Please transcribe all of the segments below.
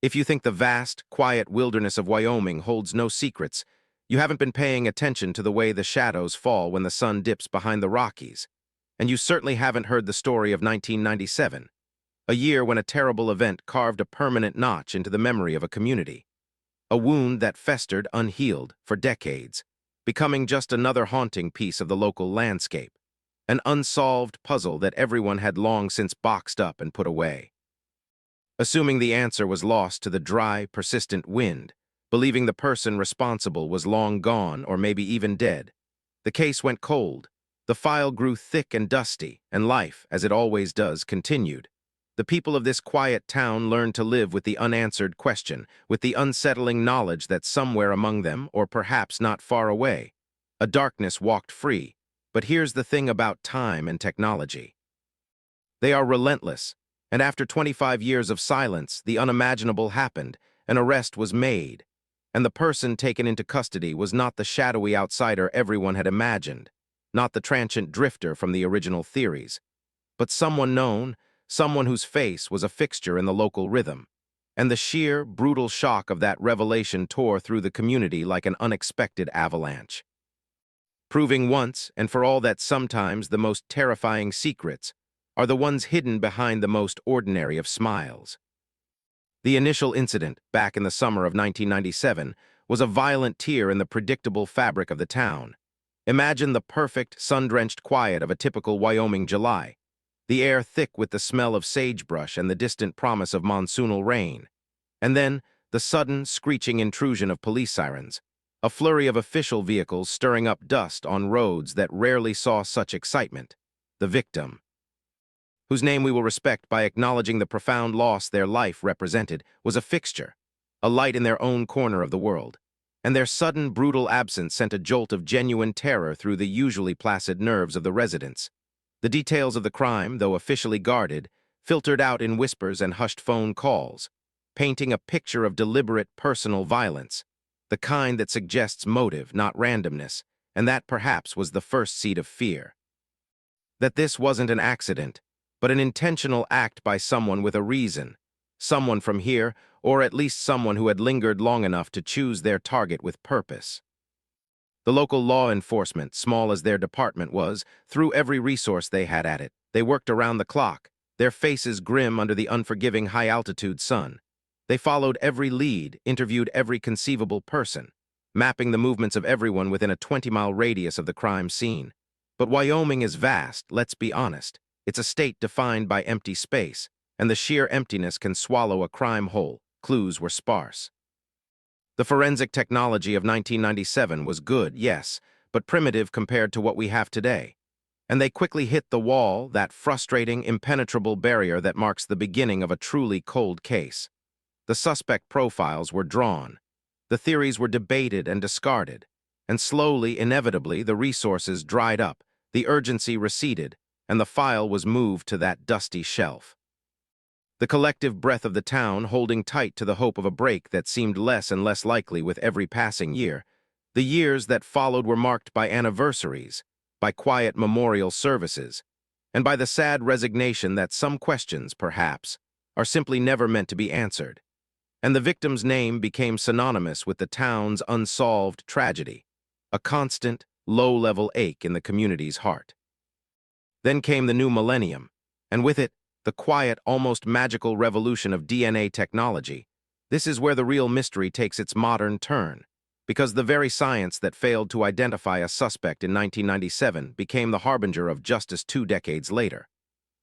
If you think the vast, quiet wilderness of Wyoming holds no secrets, you haven't been paying attention to the way the shadows fall when the sun dips behind the Rockies. And you certainly haven't heard the story of 1997, a year when a terrible event carved a permanent notch into the memory of a community. A wound that festered unhealed for decades, becoming just another haunting piece of the local landscape. An unsolved puzzle that everyone had long since boxed up and put away. Assuming the answer was lost to the dry, persistent wind, believing the person responsible was long gone or maybe even dead, the case went cold. The file grew thick and dusty, and life, as it always does, continued. The people of this quiet town learned to live with the unanswered question, with the unsettling knowledge that somewhere among them, or perhaps not far away, a darkness walked free. But here's the thing about time and technology. They are relentless, and after 25 years of silence, the unimaginable happened. An arrest was made, and the person taken into custody was not the shadowy outsider everyone had imagined, not the transient drifter from the original theories, but someone known, someone whose face was a fixture in the local rhythm. And the sheer, brutal shock of that revelation tore through the community like an unexpected avalanche. Proving once and for all that sometimes the most terrifying secrets are the ones hidden behind the most ordinary of smiles. The initial incident, back in the summer of 1997, was a violent tear in the predictable fabric of the town. Imagine the perfect, sun-drenched quiet of a typical Wyoming July, the air thick with the smell of sagebrush and the distant promise of monsoonal rain. And then, the sudden, screeching intrusion of police sirens, a flurry of official vehicles stirring up dust on roads that rarely saw such excitement. The victim, whose name we will respect by acknowledging the profound loss their life represented, was a fixture, a light in their own corner of the world. And their sudden, brutal absence sent a jolt of genuine terror through the usually placid nerves of the residents. The details of the crime, though officially guarded, filtered out in whispers and hushed phone calls, painting a picture of deliberate personal violence, the kind that suggests motive, not randomness, and that perhaps was the first seed of fear. That this wasn't an accident, but an intentional act by someone with a reason, someone from here, or at least someone who had lingered long enough to choose their target with purpose. The local law enforcement, small as their department was, threw every resource they had at it. They worked around the clock, their faces grim under the unforgiving high-altitude sun. They followed every lead, interviewed every conceivable person, mapping the movements of everyone within a 20-mile radius of the crime scene. But Wyoming is vast, let's be honest. It's a state defined by empty space, and the sheer emptiness can swallow a crime whole. Clues were sparse. The forensic technology of 1997 was good, yes, but primitive compared to what we have today. And they quickly hit the wall, that frustrating, impenetrable barrier that marks the beginning of a truly cold case. The suspect profiles were drawn. The theories were debated and discarded. And slowly, inevitably, the resources dried up, the urgency receded, and the file was moved to that dusty shelf. The collective breath of the town holding tight to the hope of a break that seemed less and less likely with every passing year. The years that followed were marked by anniversaries, by quiet memorial services, and by the sad resignation that some questions, perhaps, are simply never meant to be answered. And the victim's name became synonymous with the town's unsolved tragedy, a constant, low-level ache in the community's heart. Then came the new millennium, and with it, the quiet, almost magical revolution of DNA technology. This is where the real mystery takes its modern turn, because the very science that failed to identify a suspect in 1997 became the harbinger of justice 2 decades later.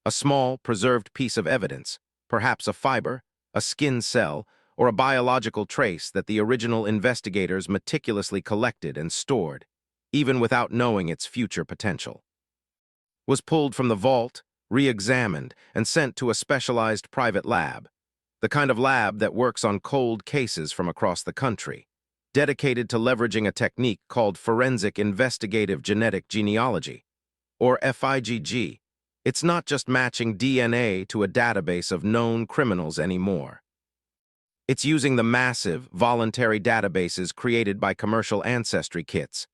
A small, preserved piece of evidence, perhaps a fiber, a skin cell, or a biological trace that the original investigators meticulously collected and stored, even without knowing its future potential, was pulled from the vault, re-examined, and sent to a specialized private lab, the kind of lab that works on cold cases from across the country, dedicated to leveraging a technique called forensic investigative genetic genealogy, or FIGG. It's not just matching DNA to a database of known criminals anymore. It's using the massive, voluntary databases created by commercial ancestry kits,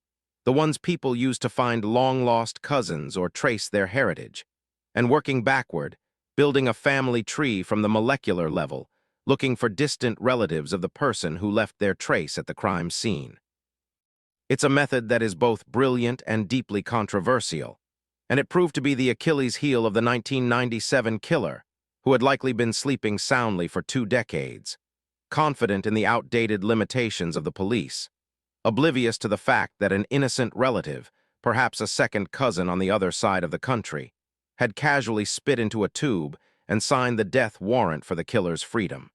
the ones people use to find long-lost cousins or trace their heritage, and working backward, building a family tree from the molecular level, looking for distant relatives of the person who left their trace at the crime scene. It's a method that is both brilliant and deeply controversial, and it proved to be the Achilles heel of the 1997 killer, who had likely been sleeping soundly for 2 decades, confident in the outdated limitations of the police, oblivious to the fact that an innocent relative, perhaps a second cousin on the other side of the country, had casually spit into a tube and signed the death warrant for the killer's freedom.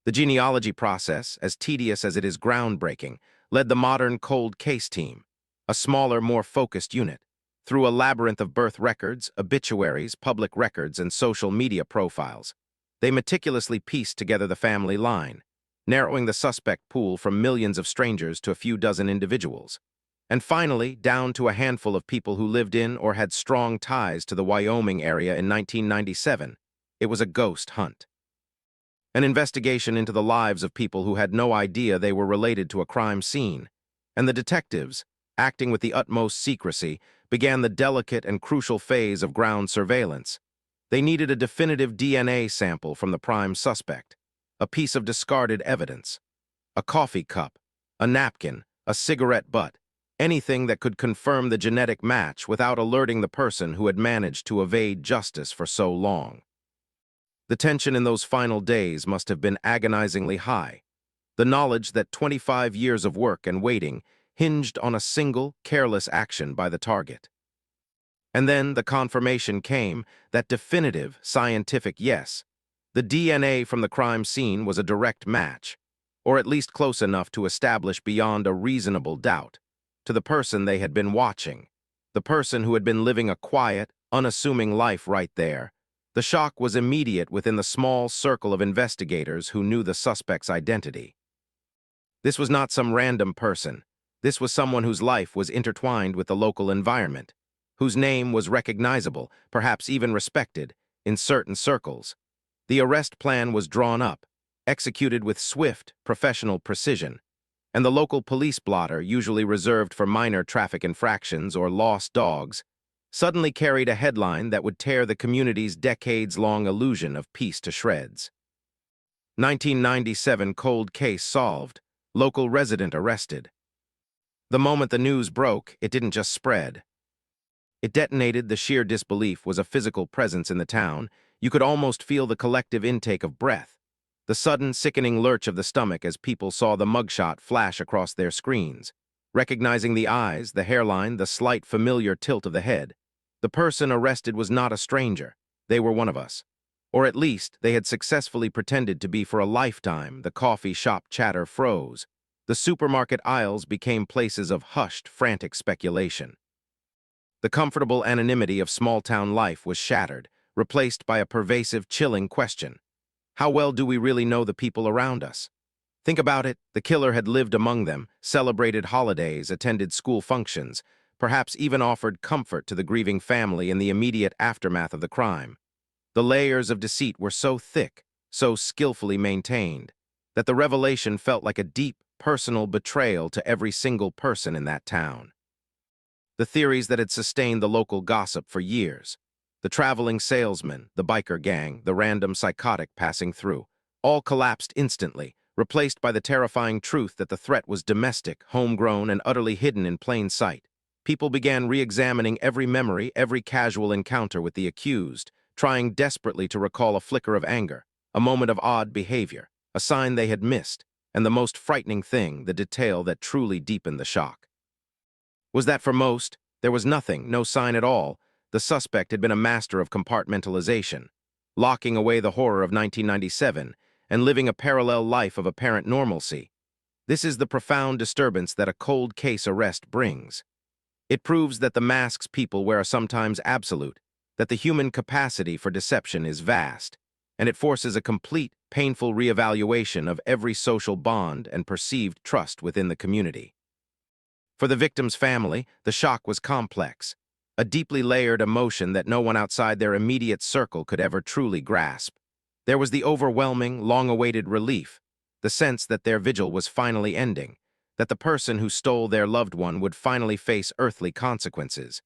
The genealogy process, as tedious as it is groundbreaking, led the modern cold case team, a smaller, more focused unit, through a labyrinth of birth records, obituaries, public records, and social media profiles. They meticulously pieced together the family line, narrowing the suspect pool from millions of strangers to a few dozen individuals, and finally down to a handful of people who lived in or had strong ties to the Wyoming area in 1997. It was a ghost hunt. An investigation into the lives of people who had no idea they were related to a crime scene, and the detectives, acting with the utmost secrecy, began the delicate and crucial phase of ground surveillance. They needed a definitive DNA sample from the prime suspect, a piece of discarded evidence, a coffee cup, a napkin, a cigarette butt, anything that could confirm the genetic match without alerting the person who had managed to evade justice for so long. The tension in those final days must have been agonizingly high. The knowledge that 25 years of work and waiting hinged on a single, careless action by the target. And then the confirmation came, that definitive, scientific yes. The DNA from the crime scene was a direct match, or at least close enough to establish beyond a reasonable doubt, to the person they had been watching, the person who had been living a quiet, unassuming life right there. The shock was immediate within the small circle of investigators who knew the suspect's identity. This was not some random person. This was someone whose life was intertwined with the local environment, whose name was recognizable, perhaps even respected, in certain circles. The arrest plan was drawn up, executed with swift, professional precision, and the local police blotter, usually reserved for minor traffic infractions or lost dogs, suddenly carried a headline that would tear the community's decades-long illusion of peace to shreds. 1997 cold case solved, local resident arrested. The moment the news broke, it didn't just spread. It detonated. The sheer disbelief was a physical presence in the town. You could almost feel the collective intake of breath, the sudden, sickening lurch of the stomach as people saw the mugshot flash across their screens, recognizing the eyes, the hairline, the slight familiar tilt of the head. The person arrested was not a stranger. They were one of us. Or at least, they had successfully pretended to be for a lifetime. The coffee shop chatter froze. The supermarket aisles became places of hushed, frantic speculation. The comfortable anonymity of small-town life was shattered, replaced by a pervasive, chilling question. How well do we really know the people around us? Think about it. The killer had lived among them, celebrated holidays, attended school functions, perhaps even offered comfort to the grieving family in the immediate aftermath of the crime. The layers of deceit were so thick, so skillfully maintained, that the revelation felt like a deep, personal betrayal to every single person in that town. The theories that had sustained the local gossip for years, the traveling salesman, the biker gang, the random psychotic passing through, all collapsed instantly, replaced by the terrifying truth that the threat was domestic, homegrown, and utterly hidden in plain sight. People began re-examining every memory, every casual encounter with the accused, trying desperately to recall a flicker of anger, a moment of odd behavior, a sign they had missed, and the most frightening thing, the detail that truly deepened the shock. Was that for most, there was nothing, no sign at all. The suspect had been a master of compartmentalization, locking away the horror of 1997 and living a parallel life of apparent normalcy. This is the profound disturbance that a cold case arrest brings. It proves that the masks people wear are sometimes absolute, that the human capacity for deception is vast, and it forces a complete, painful reevaluation of every social bond and perceived trust within the community. For the victim's family, the shock was complex, a deeply layered emotion that no one outside their immediate circle could ever truly grasp. There was the overwhelming, long-awaited relief, the sense that their vigil was finally ending, that the person who stole their loved one would finally face earthly consequences.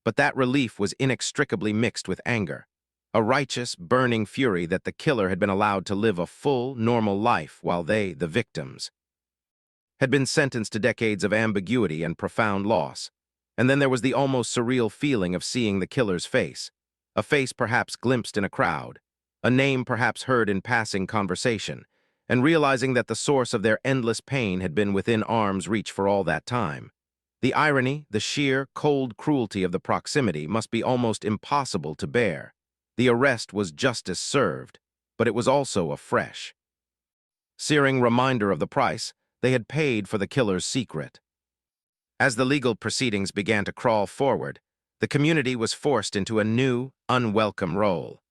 But that relief was inextricably mixed with anger, a righteous, burning fury that the killer had been allowed to live a full, normal life while they, the victims, had been sentenced to decades of ambiguity and profound loss. And then there was the almost surreal feeling of seeing the killer's face, a face perhaps glimpsed in a crowd, a name perhaps heard in passing conversation, and realizing that the source of their endless pain had been within arm's reach for all that time. The irony, the sheer, cold cruelty of the proximity must be almost impossible to bear. The arrest was justice served, but it was also a fresh, searing reminder of the price they had paid for the killer's secret. As the legal proceedings began to crawl forward, the community was forced into a new, unwelcome role.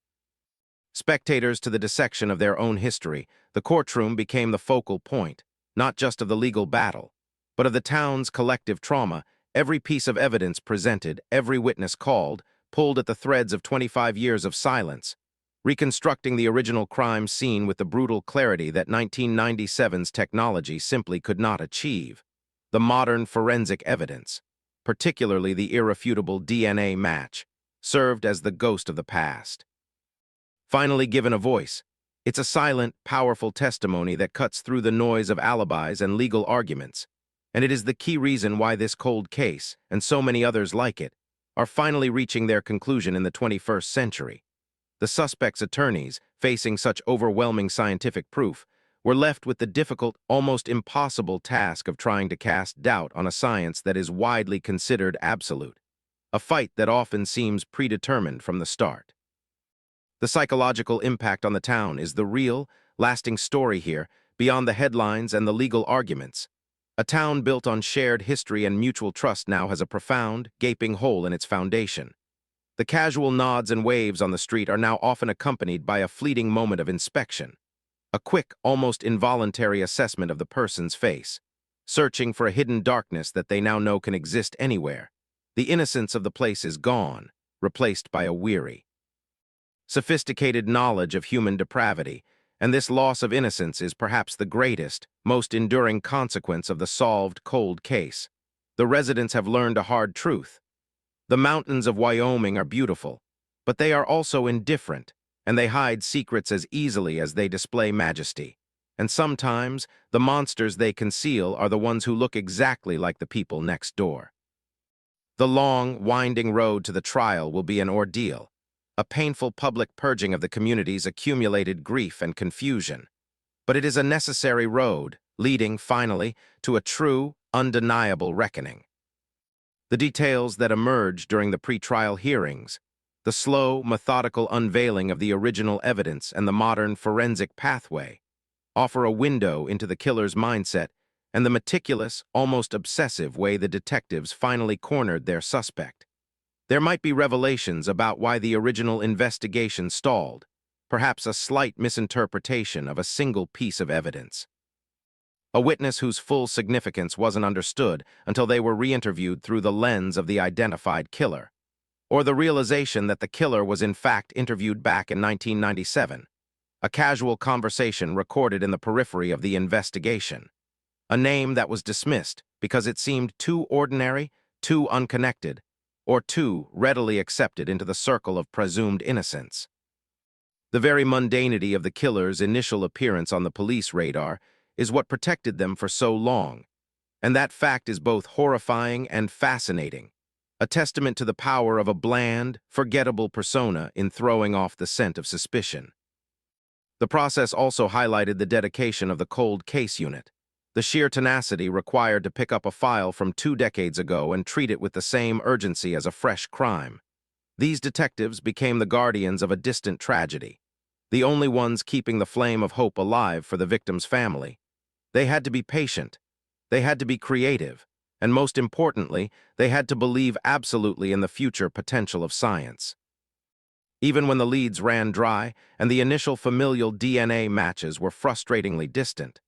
Spectators to the dissection of their own history, the courtroom became the focal point, not just of the legal battle, but of the town's collective trauma. Every piece of evidence presented, every witness called, pulled at the threads of 25 years of silence, reconstructing the original crime scene with the brutal clarity that 1997's technology simply could not achieve. The modern forensic evidence, particularly the irrefutable DNA match, served as the ghost of the past. Finally given a voice, it's a silent, powerful testimony that cuts through the noise of alibis and legal arguments, and it is the key reason why this cold case, and so many others like it, are finally reaching their conclusion in the 21st century. The suspect's attorneys, facing such overwhelming scientific proof, were left with the difficult, almost impossible task of trying to cast doubt on a science that is widely considered absolute, a fight that often seems predetermined from the start. The psychological impact on the town is the real, lasting story here, beyond the headlines and the legal arguments. A town built on shared history and mutual trust now has a profound, gaping hole in its foundation. The casual nods and waves on the street are now often accompanied by a fleeting moment of inspection, a quick, almost involuntary assessment of the person's face, searching for a hidden darkness that they now know can exist anywhere. The innocence of the place is gone, replaced by a weary, sophisticated knowledge of human depravity, and this loss of innocence is perhaps the greatest, most enduring consequence of the solved cold case. The residents have learned a hard truth. The mountains of Wyoming are beautiful, but they are also indifferent, and they hide secrets as easily as they display majesty. And sometimes, the monsters they conceal are the ones who look exactly like the people next door. The long, winding road to the trial will be an ordeal, a painful public purging of the community's accumulated grief and confusion. But it is a necessary road, leading, finally, to a true, undeniable reckoning. The details that emerge during the pretrial hearings, the slow, methodical unveiling of the original evidence and the modern forensic pathway, offer a window into the killer's mindset and the meticulous, almost obsessive way the detectives finally cornered their suspect. There might be revelations about why the original investigation stalled, perhaps a slight misinterpretation of a single piece of evidence. A witness whose full significance wasn't understood until they were re-interviewed through the lens of the identified killer, or the realization that the killer was in fact interviewed back in 1997, a casual conversation recorded in the periphery of the investigation, a name that was dismissed because it seemed too ordinary, too unconnected, or too readily accepted into the circle of presumed innocence. The very mundanity of the killer's initial appearance on the police radar is what protected them for so long, and that fact is both horrifying and fascinating, a testament to the power of a bland, forgettable persona in throwing off the scent of suspicion. The process also highlighted the dedication of the cold case unit, the sheer tenacity required to pick up a file from 2 decades ago and treat it with the same urgency as a fresh crime. These detectives became the guardians of a distant tragedy, the only ones keeping the flame of hope alive for the victim's family. They had to be patient, they had to be creative, and most importantly, they had to believe absolutely in the future potential of science. Even when the leads ran dry and the initial familial DNA matches were frustratingly distant,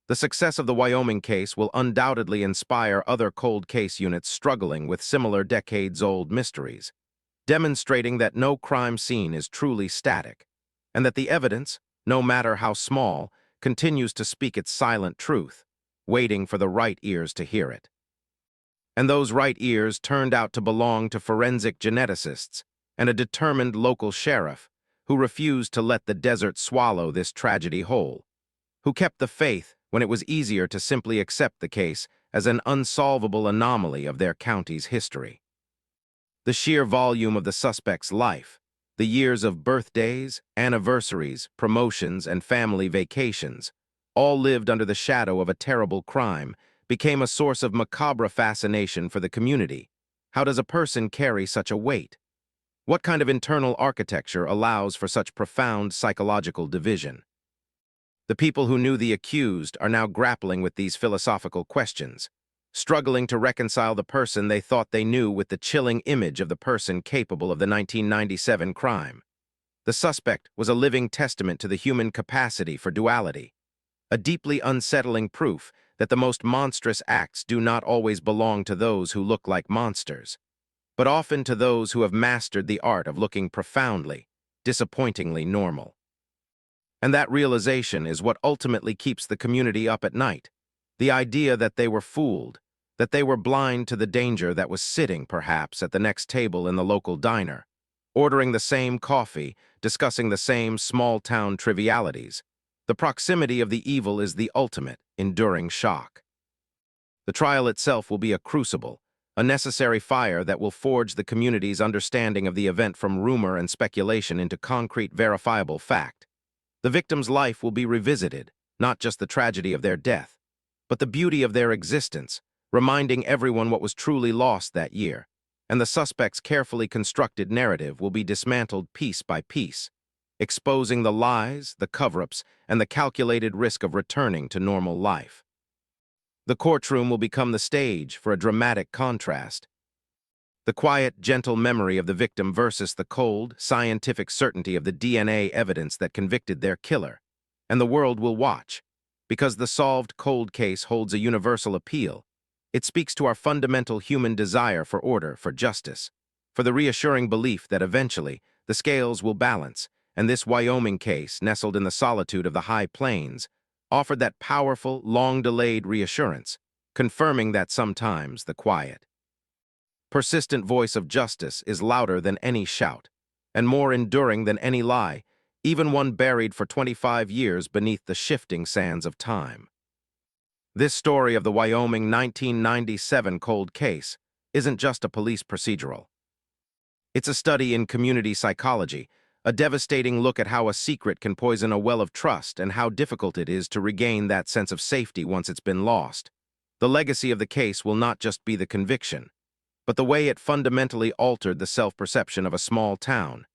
the success of the Wyoming case will undoubtedly inspire other cold case units struggling with similar decades-old mysteries, demonstrating that no crime scene is truly static, and that the evidence, no matter how small, continues to speak its silent truth, waiting for the right ears to hear it. And those right ears turned out to belong to forensic geneticists and a determined local sheriff who refused to let the desert swallow this tragedy whole, who kept the faith when it was easier to simply accept the case as an unsolvable anomaly of their county's history. The sheer volume of the suspect's life, the years of birthdays, anniversaries, promotions, and family vacations, all lived under the shadow of a terrible crime, became a source of macabre fascination for the community. How does a person carry such a weight? What kind of internal architecture allows for such profound psychological division? The people who knew the accused are now grappling with these philosophical questions, struggling to reconcile the person they thought they knew with the chilling image of the person capable of the 1997 crime. The suspect was a living testament to the human capacity for duality, a deeply unsettling proof that the most monstrous acts do not always belong to those who look like monsters, but often to those who have mastered the art of looking profoundly, disappointingly normal. And that realization is what ultimately keeps the community up at night. The idea that they were fooled, that they were blind to the danger that was sitting, perhaps, at the next table in the local diner, ordering the same coffee, discussing the same small-town trivialities. The proximity of the evil is the ultimate, enduring shock. The trial itself will be a crucible, a necessary fire that will forge the community's understanding of the event from rumor and speculation into concrete, verifiable fact. The victim's life will be revisited, not just the tragedy of their death, but the beauty of their existence, reminding everyone what was truly lost that year, and the suspect's carefully constructed narrative will be dismantled piece by piece, exposing the lies, the cover-ups, and the calculated risk of returning to normal life. The courtroom will become the stage for a dramatic contrast. The quiet, gentle memory of the victim versus the cold, scientific certainty of the DNA evidence that convicted their killer. And the world will watch, because the solved cold case holds a universal appeal. It speaks to our fundamental human desire for order, for justice, for the reassuring belief that eventually the scales will balance, and this Wyoming case, nestled in the solitude of the high plains, offered that powerful, long-delayed reassurance, confirming that sometimes the quiet, persistent voice of justice is louder than any shout, and more enduring than any lie, even one buried for 25 years beneath the shifting sands of time. This story of the Wyoming 1997 cold case isn't just a police procedural. It's a study in community psychology, a devastating look at how a secret can poison a well of trust and how difficult it is to regain that sense of safety once it's been lost. The legacy of the case will not just be the conviction, but the way it fundamentally altered the self-perception of a small town.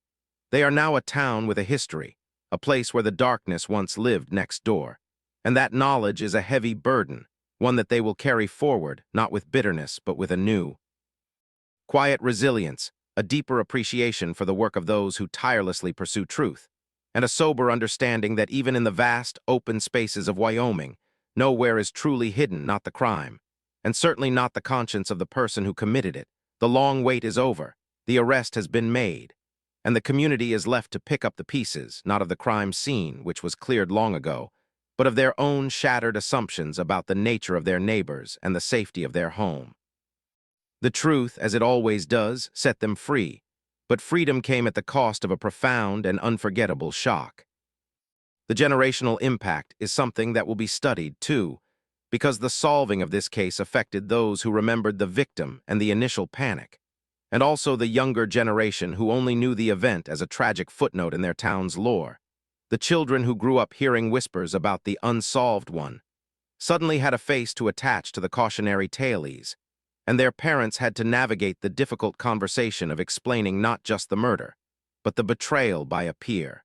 They are now a town with a history, a place where the darkness once lived next door. And that knowledge is a heavy burden, one that they will carry forward, not with bitterness, but with a new, quiet resilience, a deeper appreciation for the work of those who tirelessly pursue truth, and a sober understanding that even in the vast, open spaces of Wyoming, nowhere is truly hidden, not the crime, and certainly not the conscience of the person who committed it. The long wait is over, the arrest has been made, and the community is left to pick up the pieces, not of the crime scene, which was cleared long ago, but of their own shattered assumptions about the nature of their neighbors and the safety of their home. The truth, as it always does, set them free, but freedom came at the cost of a profound and unforgettable shock. The generational impact is something that will be studied, too, because the solving of this case affected those who remembered the victim and the initial panic, and also the younger generation who only knew the event as a tragic footnote in their town's lore. The children who grew up hearing whispers about the unsolved one suddenly had a face to attach to the cautionary tales, and their parents had to navigate the difficult conversation of explaining not just the murder, but the betrayal by a peer.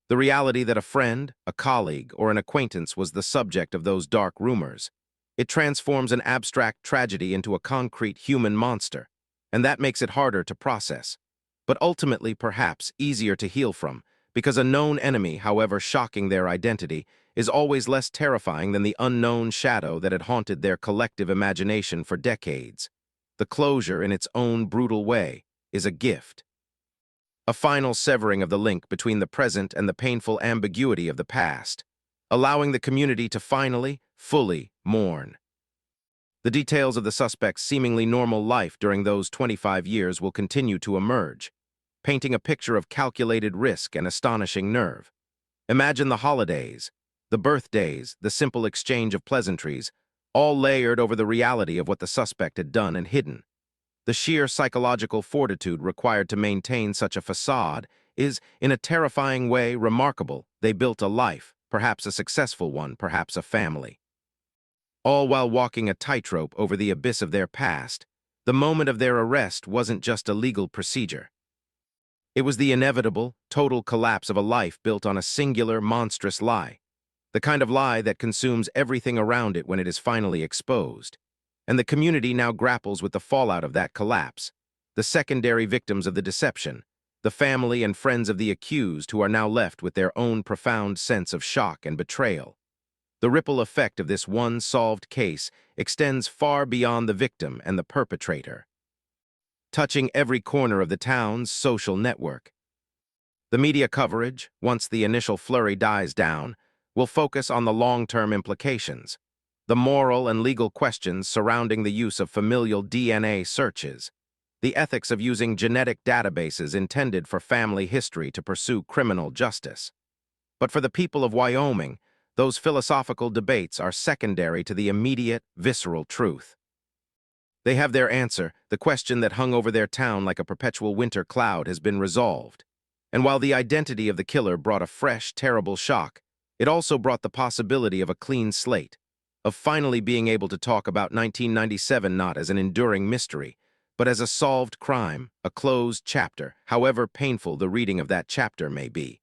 The reality that a friend, a colleague, or an acquaintance was the subject of those dark rumors. It transforms an abstract tragedy into a concrete human monster, and that makes it harder to process, but ultimately perhaps easier to heal from, because a known enemy, however shocking their identity, is always less terrifying than the unknown shadow that had haunted their collective imagination for decades. The closure, in its own brutal way, is a gift. A final severing of the link between the present and the painful ambiguity of the past, allowing the community to finally, fully mourn. The details of the suspect's seemingly normal life during those 25 years will continue to emerge, painting a picture of calculated risk and astonishing nerve. Imagine the holidays, the birthdays, the simple exchange of pleasantries, all layered over the reality of what the suspect had done and hidden. The sheer psychological fortitude required to maintain such a facade is, in a terrifying way, remarkable. They built a life, perhaps a successful one, perhaps a family. All while walking a tightrope over the abyss of their past. The moment of their arrest wasn't just a legal procedure. It was the inevitable, total collapse of a life built on a singular, monstrous lie. The kind of lie that consumes everything around it when it is finally exposed. And the community now grapples with the fallout of that collapse. The secondary victims of the deception, the family and friends of the accused who are now left with their own profound sense of shock and betrayal. The ripple effect of this one solved case extends far beyond the victim and the perpetrator, touching every corner of the town's social network. The media coverage, once the initial flurry dies down, will focus on the long-term implications, the moral and legal questions surrounding the use of familial DNA searches, the ethics of using genetic databases intended for family history to pursue criminal justice. But for the people of Wyoming, those philosophical debates are secondary to the immediate, visceral truth. They have their answer. The question that hung over their town like a perpetual winter cloud has been resolved. And while the identity of the killer brought a fresh, terrible shock, it also brought the possibility of a clean slate, of finally being able to talk about 1997 not as an enduring mystery, but as a solved crime, a closed chapter, however painful the reading of that chapter may be.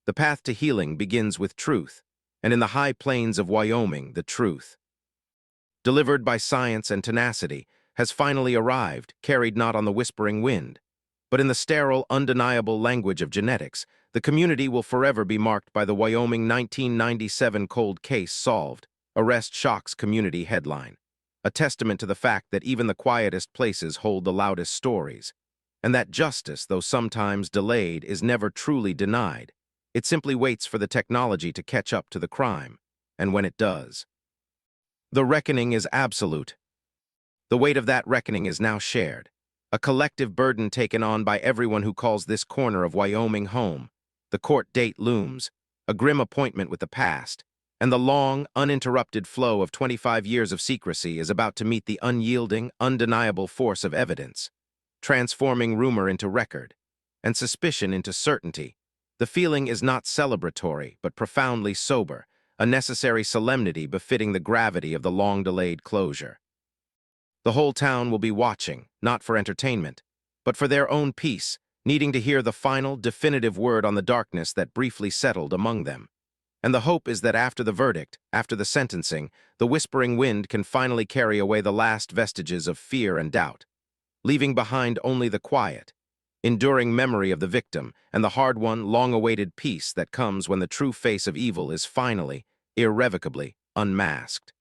The path to healing begins with truth, and in the high plains of Wyoming, the truth, delivered by science and tenacity, has finally arrived, carried not on the whispering wind, but in the sterile, undeniable language of genetics. The community will forever be marked by the Wyoming 1997 cold case solved, arrest shocks community headline, a testament to the fact that even the quietest places hold the loudest stories, and that justice, though sometimes delayed, is never truly denied. It simply waits for the technology to catch up to the crime, and when it does, the reckoning is absolute. The weight of that reckoning is now shared, a collective burden taken on by everyone who calls this corner of Wyoming home. The court date looms, a grim appointment with the past, and the long, uninterrupted flow of 25 years of secrecy is about to meet the unyielding, undeniable force of evidence, transforming rumor into record, and suspicion into certainty. The feeling is not celebratory, but profoundly sober, a necessary solemnity befitting the gravity of the long-delayed closure. The whole town will be watching, not for entertainment, but for their own peace, needing to hear the final, definitive word on the darkness that briefly settled among them. And the hope is that after the verdict, after the sentencing, the whispering wind can finally carry away the last vestiges of fear and doubt, leaving behind only the quiet, enduring memory of the victim and the hard-won, long-awaited peace that comes when the true face of evil is finally, irrevocably, unmasked.